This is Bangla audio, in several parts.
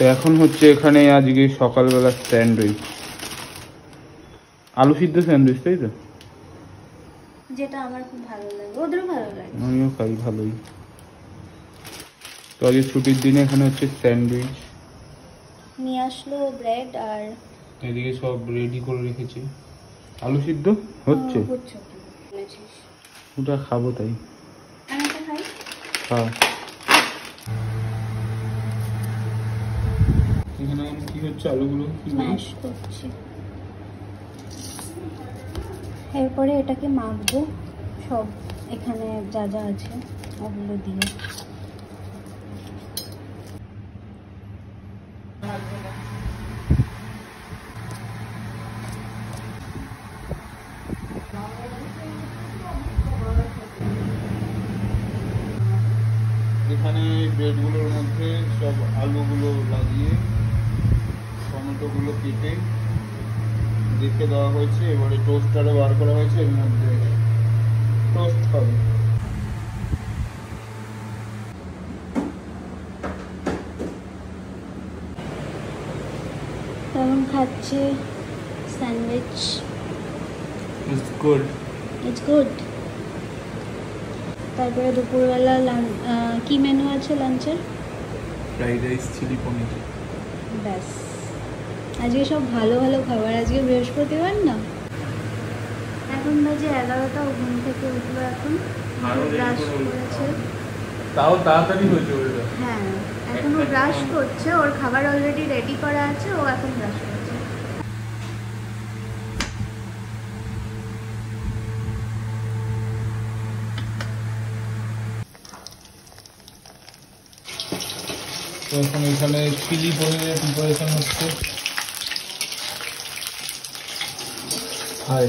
তো এখন হচ্ছে এখানে আজকে সকালবেলা স্যান্ডউইচ, আলু সিদ্ধ স্যান্ডউইচ, তাই তো? যেটা আমার খুব ভালো লাগে, ওদেরও ভালো লাগে, আমিও খাই ভালোই। তো আজকে ছুটির দিনে এখানে হচ্ছে স্যান্ডউইচ নিয়ে আসলো, ব্রেড, আর এদিকে সব রেডি করে রেখেছি। আলু সিদ্ধ হচ্ছে, ওটা খাবো তাই। হ্যাঁ, এখানে কি হচ্ছে, আলুগুলো ম্যাশ করছি। এরপরে এটাকে মাখবো সব, এখানে যা যা আছে ওগুলো দিয়ে। এখানে ব্রেডগুলোর মধ্যে সব আলুগুলো লাগিয়ে টমেটোগুলো কেটে রেখে দেওয়া হয়েছে। এবারে টোস্টারে বার করা হয়েছে, এর মধ্যে টোস্ট হবে। তখন খাচ্ছে sandwich. It's good, it's good. তারপরে দুপুরবেলা কি মেনু আছে লাঞ্চের? ফ্রাইড রাইস, চিলি পনির। ব্যাস, আজকে সব ভালো ভালো খাবার। আজকে বৃহস্পতিবার না। এখন বাজে 11টা, ও ঘুম থেকে উঠলো এখন, ব্রাশ করেছে। তাও তাড়াতাড়ি হয়েছে ওটা। হ্যাঁ, এখন ও ব্রাশ করছে, ওর খাবার অলরেডি রেডি করা আছে, ও এখন ব্রাশ করছে। তো এখন এখানে চিলি পনিরের প্রিপারেশন হচ্ছে। হাই,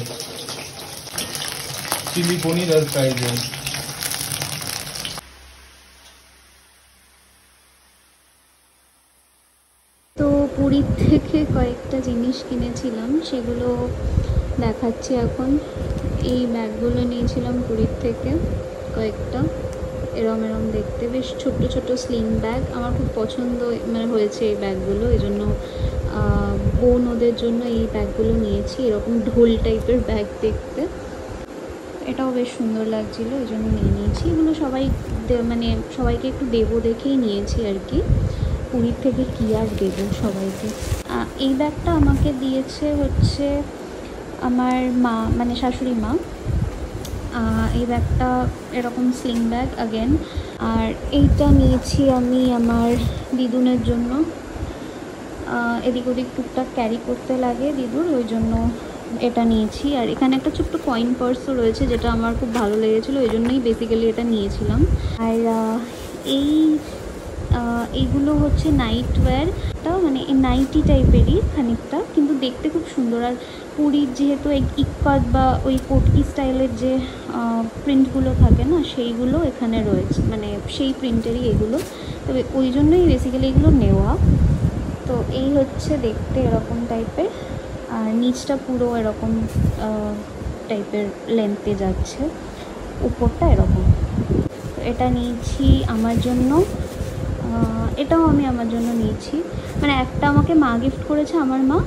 চিলি পনির আর ফ্রাইড রাইস। তো পুরীর থেকে কয়েকটা জিনিস কিনেছিলাম, সেগুলো দেখাচ্ছি এখন। এই ব্যাগগুলো নিয়েছিলাম পুরীর থেকে কয়েকটা, এরম এরম দেখতে, বেশ ছোট্ট ছোট্ট স্লিং ব্যাগ। আমার খুব পছন্দ মানে হয়েছে এই ব্যাগগুলো, এই জন্য বোন ওদের জন্য এই ব্যাগগুলো নিয়েছি। এরকম ঢোল টাইপের ব্যাগ দেখতে, এটাও বেশ সুন্দর লাগছিলো, এই জন্য নিয়ে নিয়েছি। এগুলো সবাই মানে সবাইকে একটু দেবো দেখেই নিয়েছি আর কি। পুরীর থেকে কী আর দেবো সবাইকে। এই ব্যাগটা আমাকে দিয়েছে হচ্ছে আমার মা, মানে শাশুড়ি মা। এই ব্যাগটা এরকম স্লিং ব্যাগ আগেন। আর এইটা নিয়েছি আমি আমার দিদুনের জন্য, এদিক ওদিক টুকটাক ক্যারি করতে লাগে দিদুর, ওই জন্য এটা নিয়েছি। আর এখানে একটা ছোট্ট কয়েন পার্সও রয়েছে, যেটা আমার খুব ভালো লেগেছিলো, ওই জন্যই বেসিক্যালি এটা নিয়েছিলাম। আর এইগুলো হচ্ছে নাইট ওয়্যারটা, মানে নাইটি টাইপেরই খানিকটা, কিন্তু দেখতে খুব সুন্দর। আর পুরীর যেহেতু ইক্কাত বা ওই কোটকি স্টাইলের যে প্রিন্টগুলো থাকে না, সেইগুলো এখানে রয়েছে, মানে সেই প্রিন্টেরই এগুলো, তবে ওই জন্যই বেসিক্যালি এগুলো নেওয়া। তো এই হচ্ছে দেখতে এরকম টাইপের, আর নিচটা পুরো এরকম টাইপের লেন্থে যাচ্ছে, উপরটা এরকম। তো এটা নিয়েছি আমার জন্য, এটাও আমি আমার জন্য নিয়েছি। মানে একটা আমাকে মা গিফট করেছে আমার মা,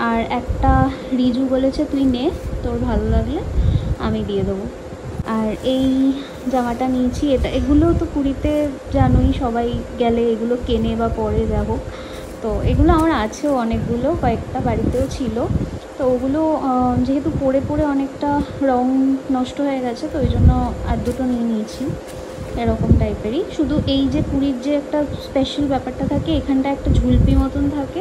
আর একটা রিজু বলেছে তুই নে, তোর ভালো লাগলে আমি দিয়ে দেবো। আর এই জামাটা নিয়েছি, এগুলো তো পুরীতে জানোই সবাই গেলে এগুলো কেনে বা পরে যা হোক। তো এগুলো আমার আছেও অনেকগুলো, কয়েকটা বাড়িতেও ছিল। তো ওগুলো যেহেতু পরে পরে অনেকটা রং নষ্ট হয়ে গেছে, তো ওই জন্য আর দুটো নিয়ে নিয়েছি এরকম টাইপেরই। শুধু এই যে পুরীর যে একটা স্পেশাল ব্যাপারটা থাকে, এখানটা একটা ঝুলপি মতন থাকে,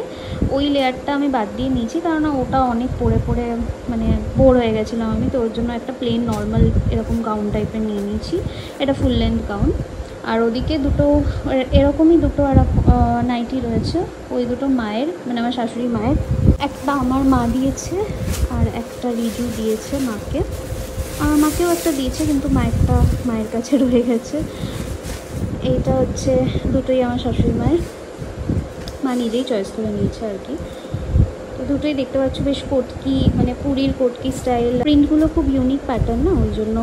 ওই লেয়ারটা আমি বাদ দিয়ে নিয়েছি, কারণ ওটা অনেক পরে পরে মানে বোর হয়ে গেছিলাম আমি। তো ওর জন্য একটা প্লেন নর্মাল এরকম গাউন টাইপের নিয়ে নিয়েছি, এটা ফুল লেন্থ গাউন। আর ওদিকে দুটো এরকমই দুটো আর নাইটি রয়েছে, ওই দুটো মায়ের, মানে আমার শাশুড়ি মায়ের। একটা আমার মা দিয়েছে, আর একটা রিজু দিয়েছে মাকে। আমার মাকেও একটা দিয়েছে, কিন্তু মায়ের কাছে রয়ে গেছে। এইটা হচ্ছে দুটোই আমার শাশুড়ি মায়ের, মা নিজেই চয়েস করে নিয়েছে আর কি। তো দুটোই দেখতে পাচ্ছ বেশ কোটকি, মানে পুরীর কোটকি স্টাইল, প্রিন্টগুলো খুব ইউনিক প্যাটার্ন না, ওই জন্য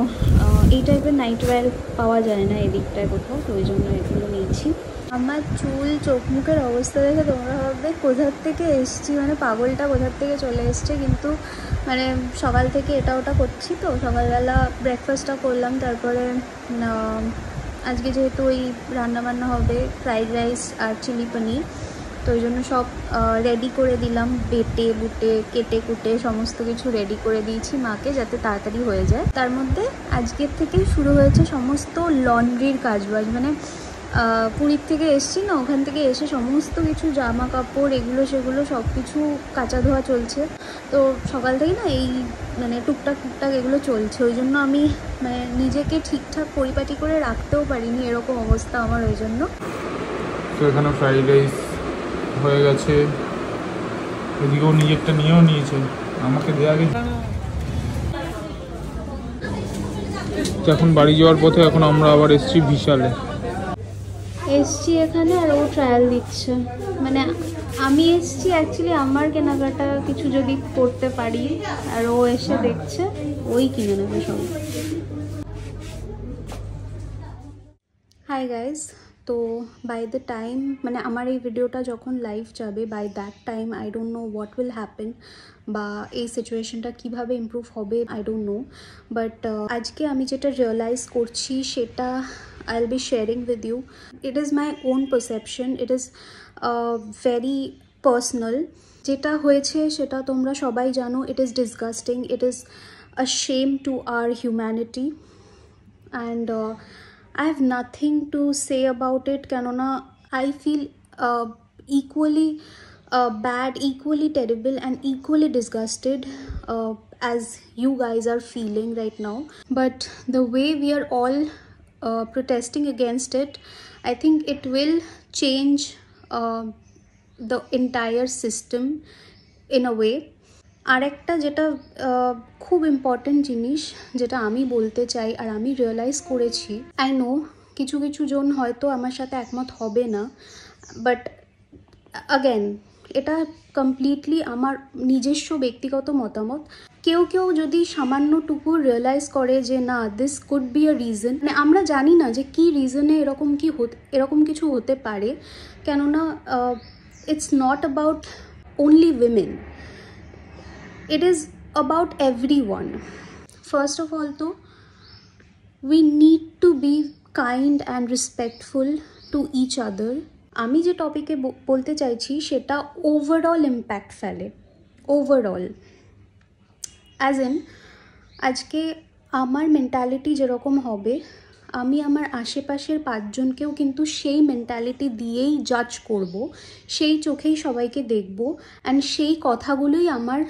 এই টাইপের নাইট ওয়্যার পাওয়া যায় না এদিকটায় কোথাও, তো ওই জন্য এগুলো নিয়েছি। আমার চুল চোখ মুখের অবস্থা দেখে তোমরা ভাববে কোথার থেকে এসছি, মানে পাগলটা কোথার থেকে চলে এসছে। কিন্তু মানে সকাল থেকে এটা ওটা করছি, তো সকালবেলা ব্রেকফাস্টটা করলাম, তারপরে আজকে যেহেতু ওই রান্নাবান্না হবে ফ্রাইড রাইস আর চিলি পনির, তো ওই জন্য সব রেডি করে দিলাম, বেটে বুটে কেটে কুটে সমস্ত কিছু রেডি করে দিয়েছি মাকে, যাতে তাড়াতাড়ি হয়ে যায়। তার মধ্যে আজকের থেকেই শুরু হয়েছে সমস্ত লন্ড্রির কাজবাজ, মানে পুরীর থেকে এসছি না, ওখান থেকে এসে সমস্ত কিছু জামা কাপড় এগুলো সেগুলো সব কিছু কাচা ধোয়া চলছে। তো সকাল থেকে না এই মানে টুকটাক এগুলো চলছে, ওই জন্য আমি মানে নিজেকে ঠিকঠাক পরিপাটি করে রাখতেও পারিনি, এরকম অবস্থা আমার ওই জন্য। তো এখানে ফ্রাইড রাইস হয়ে গেছে, এদিকেও নিজেরটা নিয়েও নিয়েছে, আমাকে দেওয়া গেছে। তো এখন বাড়ি যাওয়ার পথে এখন আমরা আবার এসেছি বিশালে। এসছি এখানে আর ও ট্রায়াল দিচ্ছে, মানে আমি এসছি অ্যাকচুয়ালি আমার কেনাকাটা কিছু যদি করতে পারি, আর ও এসে দেখছে ওই কিনে নেবে সব। হাই গাইজ, তো বাই দ্য টাইম মানে আমার এই ভিডিওটা যখন লাইভ যাবে, by that time I don't know what will happen, বা এই সিচুয়েশনটা কীভাবে ইমপ্রুভ হবে আই ডোন্ট নো। বাট আজকে আমি যেটা রিয়েলাইজ করছি সেটা I'll be sharing with you. It is my own perception. It is very personal. যেটা হয়েছে সেটা তোমরা সবাই জানো। It is disgusting. It is a shame to our humanity. And I have nothing to say about it. কেননা I feel equally bad, equally terrible and equally disgusted as you guys are feeling right now. But the way we are all protesting against it, I think it will change the entire system in a way. আরেকটা যেটা খুব ইম্পর্টেন্ট জিনিস যেটা আমি বলতে চাই আর আমি রিয়েলাইজ করেছি, আই নো কিছু কিছু জন হয়তো আমার সাথে একমত হবে না, বাট অ্যাগেন এটা কমপ্লিটলি আমার নিজস্ব ব্যক্তিগত মতামত। কেউ কেউ যদি সামান্যটুকু রিয়েলাইজ করে যে না this could be a reason, মানে আমরা জানি না যে কী রিজনে এরকম কিছু হতে পারে, কেননা it's not about only women, it is about everyone. First of all তো we need to be kind and respectful to each other. আমি যে টপিকে বলতে চাইছি সেটা ওভারঅল ইম্প্যাক্ট ফেলে, ওভারঅল অ্যাজ ইন আজকে আমার মেন্টালিটি যেরকম হবে, আমি আমার আশেপাশের 5 জনকেও কিন্তু সেই মেন্টালিটি দিয়েই জাজ করব, সেই চোখেই সবাইকে দেখব, অ্যান্ড সেই কথাগুলোই আমার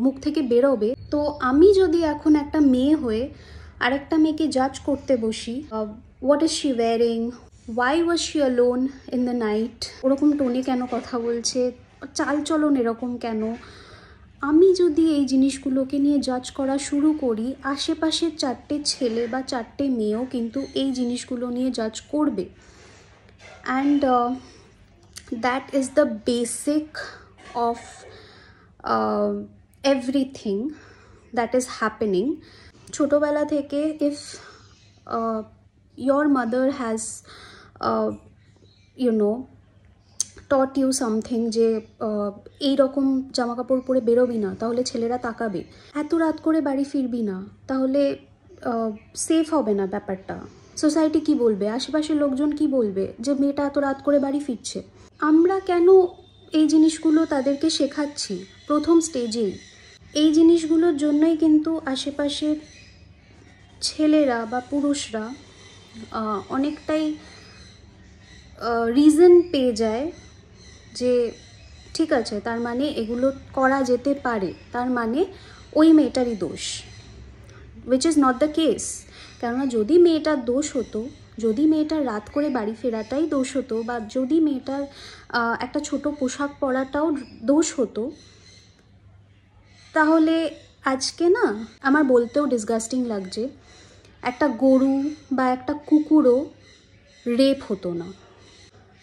মুখ থেকে বেরোবে। তো আমি যদি এখন একটা মেয়ে হয়ে আরেকটা মেয়েকে জাজ করতে বসি, what is she wearing, why was she alone in the night, ওরকম টোনে কেন কথা বলছে, চালচলন এরকম কেন, আমি যদি এই জিনিসগুলোকে নিয়ে জাজ করা শুরু করি, আশেপাশের 4টে ছেলে বা 4টে মেয়েও কিন্তু এই জিনিসগুলো নিয়ে জাজ করবে। And that is the basic of everything that is happening. ছোটোবেলা থেকে if your mother has taught you something যে এই রকম জামা কাপড় পরে বেরোবি না তাহলে ছেলেরা তাকাবে, এত রাত করে বাড়ি ফিরবি না তাহলে সেফ হবে না ব্যাপারটা, সোসাইটি কি বলবে, আশেপাশের লোকজন কি বলবে যে মেয়েটা এত রাত করে বাড়ি ফিরছে। আমরা কেন এই জিনিসগুলো তাদেরকে শেখাচ্ছি প্রথম স্টেজেই? এই জিনিসগুলোর জন্যই কিন্তু আশেপাশের ছেলেরা বা পুরুষরা অনেকটাই রিজন পেয়ে যায় যে ঠিক আছে তার মানে এগুলো করা যেতে পারে, তার মানে ওই মেয়েটারই দোষ, which is not the case. কেননা যদি মেয়েটার দোষ হতো, যদি মেয়েটার রাত করে বাড়ি ফেরাটাই দোষ হতো, বা যদি মেয়েটার একটা ছোট পোশাক পরাটাও দোষ হতো, তাহলে আজকে না আমার বলতেও ডিসগাস্টিং লাগছে, একটা গরু বা একটা কুকুরও রেপ হতো না।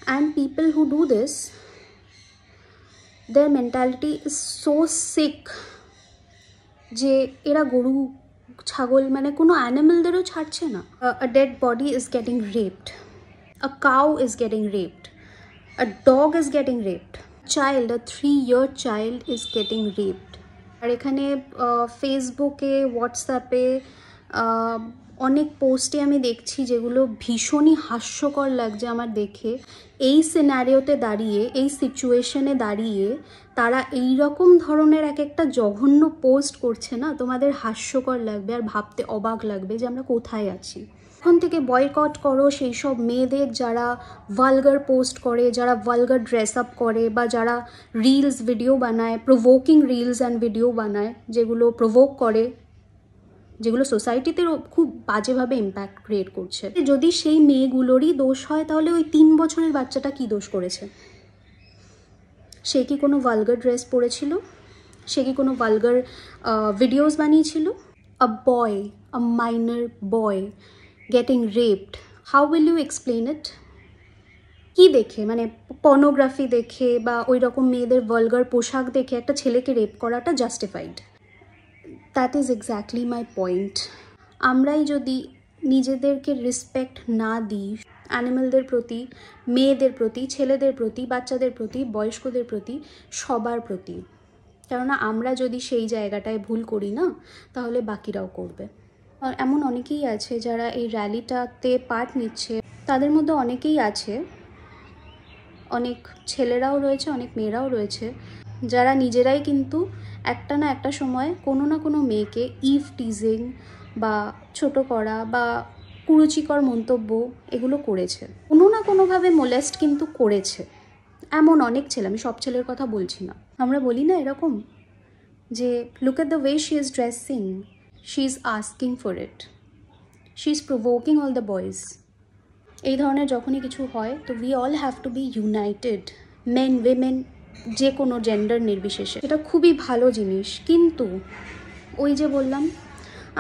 And people who do this, their mentality is so sick যে এরা গরু ছাগল মানে কোনো অ্যানিমেলদেরও ছাড়ছে না। A dead body is getting raped, A cow is getting raped. A dog is getting raped. Child, a 3-year child is getting raped. আর এখানে ফেসবুকে, হোয়াটসঅ্যাপে অনেক পোস্টে আমি দেখছি যেগুলো ভীষণই হাস্যকর লাগছে আমার দেখে। এই সিনারিওতে দাঁড়িয়ে, এই সিচুয়েশনে দাঁড়িয়ে তারা এই রকম ধরনের এক একটা জঘন্য পোস্ট করছে না, তোমাদের হাস্যকর লাগবে আর ভাবতে অবাক লাগবে যে আমরা কোথায় আছি। এখন থেকে বয়কট করো সেই সব মেয়েদের যারা ভালগার পোস্ট করে, যারা ভালগার ড্রেস আপ করে, বা যারা রিলস ভিডিও বানায়, প্রোভোকিং রিলস অ্যান্ড ভিডিও বানায়, যেগুলো প্রোভোক করে, যেগুলো সোসাইটিতে খুব বাজেভাবে ইম্প্যাক্ট ক্রিয়েট করছে। যদি সেই মেয়েগুলোরই দোষ হয়, তাহলে ওই 3 বছরের বাচ্চাটা কি দোষ করেছে? সে কি কোনো ভালগার ড্রেস পরেছিল? সে কি কোনো ভালগার ভিডিওস বানিয়েছিল? A boy, a minor boy getting raped, how will you explain it? কি দেখে, মানে পর্নোগ্রাফি দেখে বা ওই রকম মেয়েদের ভালগার পোশাক দেখে একটা ছেলেকে রেপ করাটা justified? That is exactly my point. আমরাই যদি নিজেদেরকে রেসপেক্ট না দিই অ্যানিমেলদের প্রতি, মেয়েদের প্রতি, ছেলেদের প্রতি, বাচ্চাদের প্রতি, বয়স্কদের প্রতি, সবার প্রতি, কেননা আমরা যদি সেই জায়গাটায় ভুল করি না, তাহলে বাকিরাও করবে। আর এমন অনেকেই আছে যারা এই র্যালিটাতে পার্ট নিচ্ছে, তাদের মধ্যে অনেকেই আছে, অনেক ছেলেরাও রয়েছে, অনেক মেয়েরাও রয়েছে, যারা নিজেরাই কিন্তু একটা না একটা সময় কোনো না কোনো মেয়েকে ইভ টিজিং বা ছোট করা বা কুরুচিকর মন্তব্য এগুলো করেছে, কোনো না কোনোভাবে মোলেস্ট কিন্তু করেছে। এমন অনেক ছেলে, আমি সব ছেলের কথা বলছি না। আমরা বলি না এরকম যে look at the way she is dressing, she is asking for it, she is provoking all the boys। এই ধরনের যখনই কিছু হয় তো we all have to be united, men, women, যে কোনো জেন্ডার নির্বিশেষে। এটা খুবই ভালো জিনিস, কিন্তু ওই যে বললাম,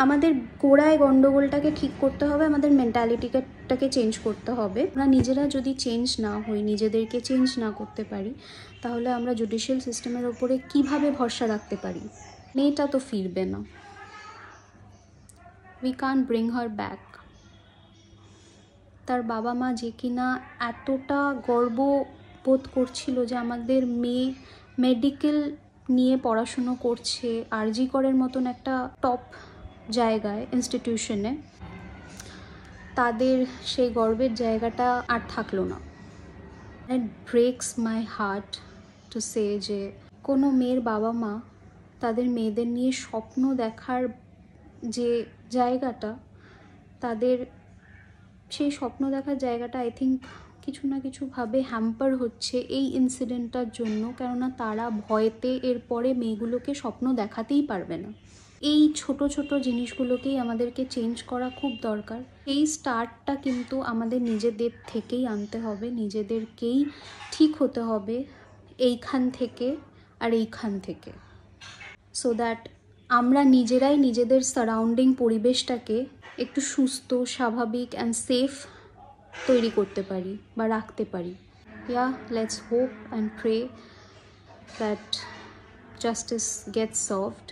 আমাদের গোড়ায় গণ্ডগোলটাকে ঠিক করতে হবে, আমাদের মেন্টালিটিটাকে চেঞ্জ করতে হবে। আমরা নিজেরা যদি চেঞ্জ না হই, নিজেদেরকে চেঞ্জ না করতে পারি, তাহলে আমরা জুডিশিয়াল সিস্টেমের ওপরে কিভাবে ভরসা রাখতে পারি? মেয়েটা তো ফিরবে না, we can't bring her back। তার বাবা মা যে কিনা এতটা গর্ববোধ করছিল যে আমাদের মেয়ে মেডিকেল নিয়ে পড়াশুনো করছে আরজি করের মতন একটা টপ জায়গায়, ইনস্টিটিউশনে, তাদের সেই গর্বের জায়গাটা আর থাকলো না। ইট ব্রেকস মাই হার্ট টু সে যে কোনো মেয়ের বাবা মা তাদের মেয়েদের নিয়ে স্বপ্ন দেখার যে জায়গাটা, তাদের সেই স্বপ্ন দেখার জায়গাটা আই থিঙ্ক কিছু না কিছুভাবে হ্যাম্পার হচ্ছে এই ইনসিডেন্টটার জন্য, কেননা তারা ভয়েতে এরপরে মেয়েগুলোকে স্বপ্ন দেখাতেই পারবে না। এই ছোট ছোট জিনিসগুলোকেই আমাদেরকে চেঞ্জ করা খুব দরকার। এই স্টার্টটা কিন্তু আমাদের নিজেদের থেকেই আনতে হবে, নিজেদেরকেই ঠিক হতে হবে এইখান থেকে আর এইখান থেকে, সো দ্যাট আমরা নিজেরাই নিজেদের সারাউন্ডিং পরিবেশটাকে একটু সুস্থ, স্বাভাবিক অ্যান্ড সেফ তৈরি করতে পারি বা রাখতে পারি। Yeah, let's hope and pray that justice gets solved.